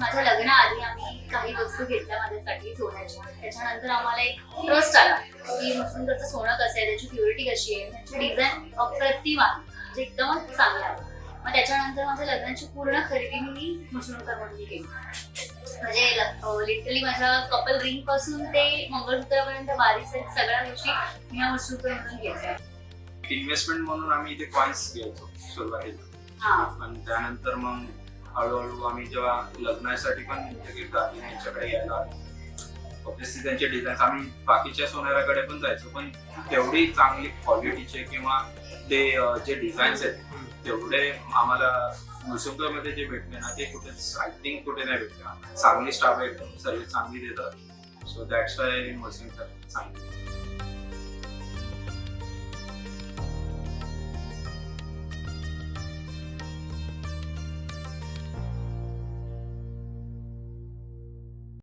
माझ्या लग्नाआधी आम्ही काही वस्तू घेतल्या माझ्यासाठी सोन्याच्या. त्याच्यानंतर आम्हाला एक ट्रस्ट आला की मसुंकरचं सोनं कसं आहे, त्याची प्युरिटी कशी आहे, त्याची डिझाईन अप्रतिम आहे, म्हणजे एकदमच चांगलं आहे. मग त्याच्यानंतर माझ्या लग्नाची पूर्ण खरेदी मी मसुंकर मधून केली. म्हणजे लिटरली माझ्या कपल रिंग पासून ते मंगळसूत्रापर्यंत बारीक सगळ्या गोष्टी मी या मसुंकर मधून घेतल्या. इन्व्हेस्टमेंट म्हणून आम्ही इथे कॉइन्स घ्यायचो सुरुवातीला, पण त्यानंतर मग हळूहळू आम्ही जेव्हा लग्नासाठी पण दागिने यांच्याकडे यायला ऑब्विसली त्यांचे डिझाईन्स आम्ही बाकीच्या सोनाराकडे पण जायचो, पण तेवढी चांगली क्वालिटीचे किंवा ते जे डिझाईन्स आहेत तेवढे आम्हाला मसुंकरमध्ये जे भेटले ना ते कुठेच आय थिंक कुठे नाही भेटले. चांगली स्टाफ आहे, सर्व्हिस चांगली देतात, सो दॅट्स वाय मसुंकर चांगली.